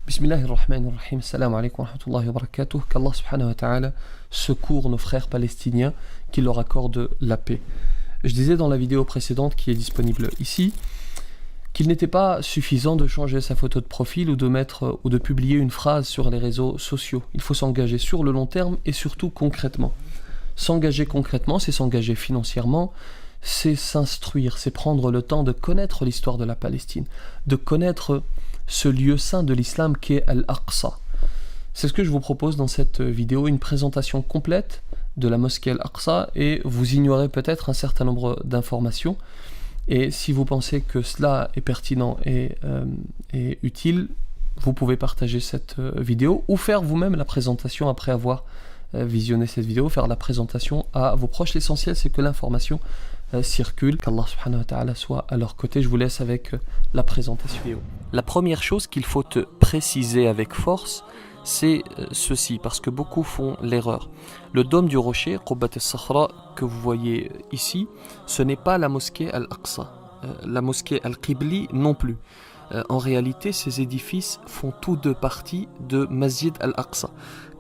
Bismillahirrahmanirrahim, salam alaikum wa rahmatullahi wa barakatuh, qu'Allah subhanahu wa ta'ala secourt nos frères palestiniens, qu'il leur accorde la paix. Je disais dans la vidéo précédente qui est disponible ici, qu'il n'était pas suffisant de changer sa photo de profil ou de publier une phrase sur les réseaux sociaux. Il faut s'engager sur le long terme et surtout concrètement. S'engager concrètement, c'est s'engager financièrement, c'est s'instruire, c'est prendre le temps de connaître l'histoire de la Palestine, de connaître ce lieu saint de l'islam qui est Al-Aqsa. C'est ce que je vous propose dans cette vidéo, une présentation complète de la mosquée Al-Aqsa, et vous ignorez peut-être un certain nombre d'informations, et si vous pensez que cela est pertinent et utile, vous pouvez partager cette vidéo ou faire vous-même la présentation après avoir visionné cette vidéo, faire la présentation à vos proches. L'essentiel, c'est que l'information circule, qu'Allah subhanahu wa ta'ala soit à leur côté. Je vous laisse avec la présentation. La première chose qu'il faut préciser avec force, c'est ceci, parce que beaucoup font l'erreur. Le dôme du rocher, Qubbat al-Sakhra, que vous voyez ici, ce n'est pas la mosquée Al-Aqsa. La mosquée Al-Qibli non plus. En réalité, ces édifices font tous deux partie de Masjid Al-Aqsa,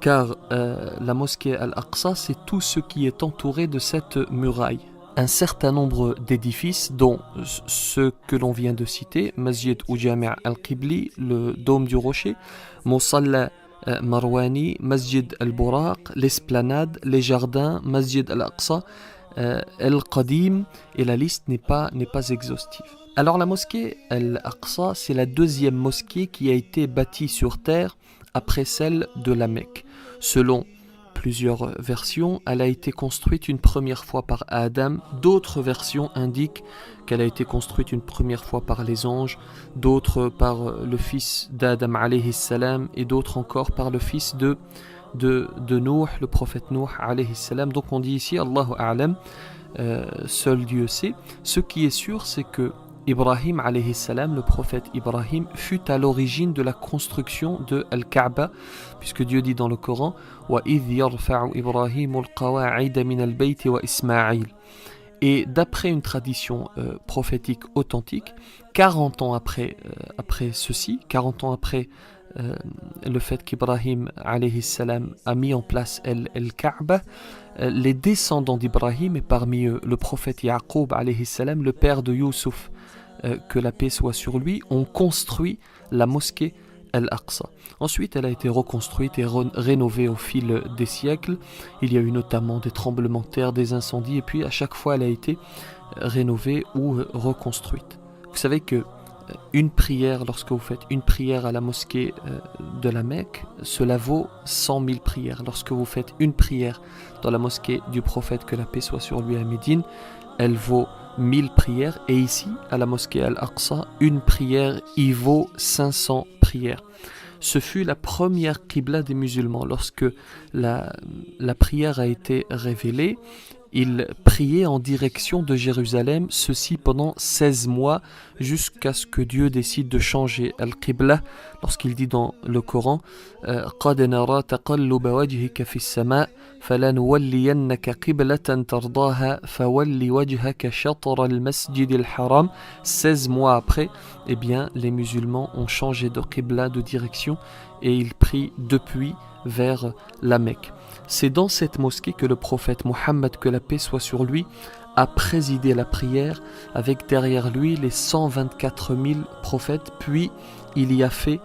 car la mosquée Al-Aqsa, c'est tout ce qui est entouré de cette muraille. Un certain nombre d'édifices, dont ceux que l'on vient de citer, Masjid ou Jami' Al-Qibli, le dôme du rocher, Musalla Marwani, Masjid Al-Buraq, l'esplanade, les jardins, Masjid Al-Aqsa, Al-Qadim, et la liste n'est pas exhaustive. Alors la mosquée Al-Aqsa, c'est la deuxième mosquée qui a été bâtie sur terre après celle de la Mecque. Selon plusieurs versions, elle a été construite une première fois par Adam, d'autres versions indiquent qu'elle a été construite une première fois par les anges, d'autres par le fils d'Adam alayhi salam, et d'autres encore par le fils de Nuh, le prophète Nuh alayhi salam. Donc on dit ici, Allahu a'lam, seul Dieu sait. Ce qui est sûr, c'est que Ibrahim alayhi salam, le prophète Ibrahim, fut à l'origine de la construction de Al-Kaaba, puisque Dieu dit dans le Coran وَإِذْ يَرْفَعُ إِبْرَاهِيمُ الْقَوَاعِدَ مِنَ الْبَيْتِ وَإِسْمَاعِيلَ. Et d'après une tradition prophétique authentique, 40 ans après ceci, 40 ans après le fait qu'Ibrahim alayhi salam a mis en place Al-Kaaba, les descendants d'Ibrahim, et parmi eux le prophète Yaqub alayhi salam, le père de Youssouf, que la paix soit sur lui, ont construit la mosquée Al-Aqsa. Ensuite, elle a été reconstruite et rénovée au fil des siècles. Il y a eu notamment des tremblements de terre, des incendies, et puis à chaque fois elle a été rénovée ou reconstruite. Vous savez que une prière, lorsque vous faites une prière à la mosquée de la Mecque, cela vaut 100 000 prières. Lorsque vous faites une prière dans la mosquée du prophète, que la paix soit sur lui à Médine, elle vaut 1000 prières. Et ici, à la mosquée Al-Aqsa, une prière y vaut 500 prières. Ce fut la première qibla des musulmans. Lorsque la prière a été révélée, ils priaient en direction de Jérusalem, ceci pendant 16 mois, jusqu'à ce que Dieu décide de changer Al-Qibla, lorsqu'il dit dans le Coran قَدْ نَرَى تَقَلُّبَ وَجْهِكَ فِي السَّمَاءِ فَلَنُوَلِّيَنَّكَ قِبْلَةً تَرْضَاهَا فَوَلِّ وَجْهَكَ شَطْرَ الْمَسْجِدِ الْحَرَامِ. 16 mois après, eh bien, les musulmans ont changé de qibla, de direction, et ils prient depuis vers la Mecque. C'est dans cette mosquée que le prophète Mohammed, que la paix soit sur lui, a présidé la prière avec derrière lui les 124 000 prophètes, puis il a fait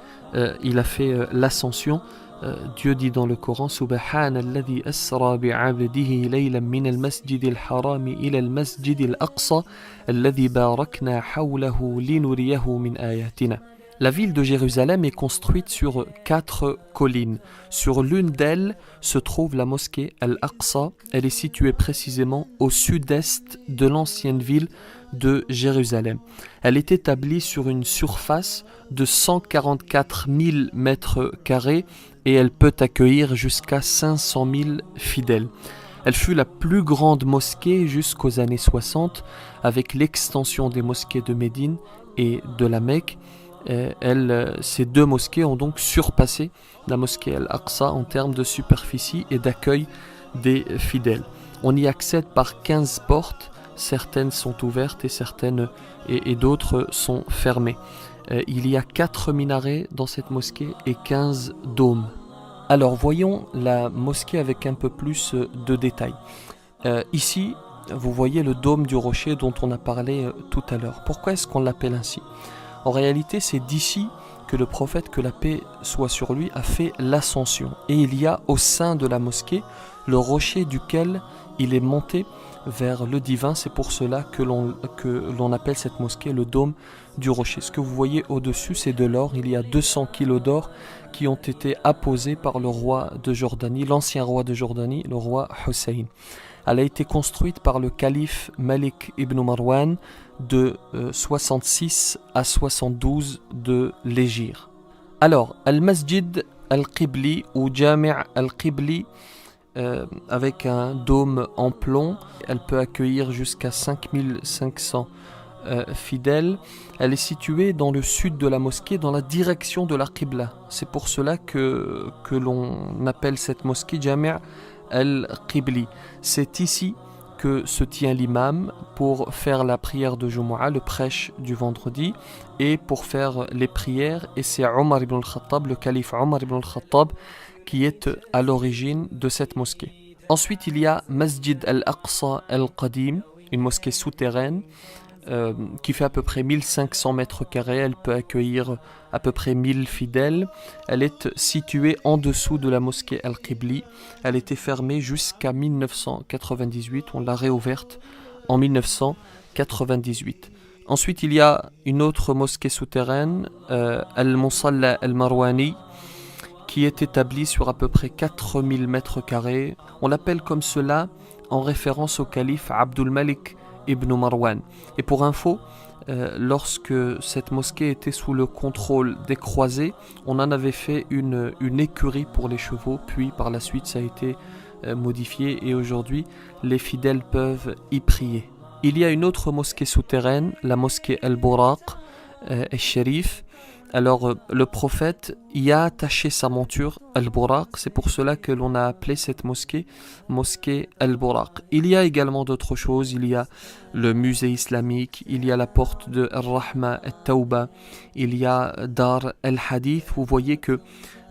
l'ascension. Dieu dit dans le Coran Subhanalladhi asra bi'abdihi laylan min al-masjid al-haram ila al-masjid al-aqsa alladhi barakna hawlahu linuriyahu min ayatina. La ville de Jérusalem est construite sur 4 collines. Sur l'une d'elles se trouve la mosquée Al-Aqsa. Elle est située précisément au sud-est de l'ancienne ville de Jérusalem. Elle est établie sur une surface de 144 000 mètres carrés et elle peut accueillir jusqu'à 500 000 fidèles. Elle fut la plus grande mosquée jusqu'aux années 60, avec l'extension des mosquées de Médine et de la Mecque. Ces deux mosquées ont donc surpassé la mosquée Al-Aqsa en termes de superficie et d'accueil des fidèles. On y accède par 15 portes, certaines sont ouvertes et d'autres sont fermées. Il y a 4 minarets dans cette mosquée et 15 dômes. Alors voyons la mosquée avec un peu plus de détails. Ici, vous voyez le dôme du rocher dont on a parlé tout à l'heure. Pourquoi est-ce qu'on l'appelle ainsi? En réalité, c'est d'ici que le prophète, que la paix soit sur lui, a fait l'ascension. Et il y a au sein de la mosquée le rocher duquel il est monté vers le divin. C'est pour cela que l'on appelle cette mosquée le dôme du rocher. Ce que vous voyez au-dessus, c'est de l'or. Il y a 200 kilos d'or qui ont été apposés par le roi de Jordanie, l'ancien roi de Jordanie, le roi Hussein. Elle a été construite par le calife Malik ibn Marwan de 66 à 72 de l'Hégire. Alors, Al-Masjid Al-Qibli ou Jami' Al-Qibli, avec un dôme en plomb, elle peut accueillir jusqu'à 5500 fidèles. Elle est située dans le sud de la mosquée, dans la direction de la Qibla. C'est pour cela que l'on appelle cette mosquée Jami' Al-Qibli. C'est ici que se tient l'imam pour faire la prière de Jumu'ah, le prêche du vendredi, et pour faire les prières. Et c'est Omar ibn al-Khattab, le calife Omar ibn al-Khattab, qui est à l'origine de cette mosquée. Ensuite, il y a Masjid al-Aqsa al-Qadim, une mosquée souterraine, qui fait à peu près 1500 mètres carrés. Elle peut accueillir à peu près 1000 fidèles. Elle est située en dessous de la mosquée Al-Qibli. Elle était fermée jusqu'à 1998. On l'a réouverte en 1998. Ensuite, il y a une autre mosquée souterraine, Al-Musalla Al-Marwani, qui est établie sur à peu près 4000 mètres carrés. On l'appelle comme cela en référence au calife Abdul Malik ibn Marwan. Et pour info, lorsque cette mosquée était sous le contrôle des croisés, on en avait fait une écurie pour les chevaux, puis par la suite ça a été modifié et aujourd'hui les fidèles peuvent y prier. Il y a une autre mosquée souterraine, la mosquée Al-Buraq al-Sharif. Alors le prophète y a attaché sa monture Al-Buraq, c'est pour cela que l'on a appelé cette mosquée Al-Buraq. Il y a également d'autres choses, il y a le musée islamique, il y a la porte de Ar-Rahma Al-Tawba, il y a Dar Al-Hadith. Vous voyez que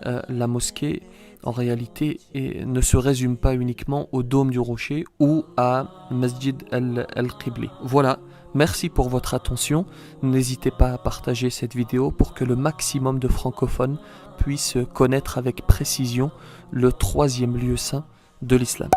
la mosquée en réalité ne se résume pas uniquement au dôme du rocher ou à Masjid Al-Qibli. Voilà. Merci pour votre attention. N'hésitez pas à partager cette vidéo pour que le maximum de francophones puissent connaître avec précision le 3e lieu saint de l'islam.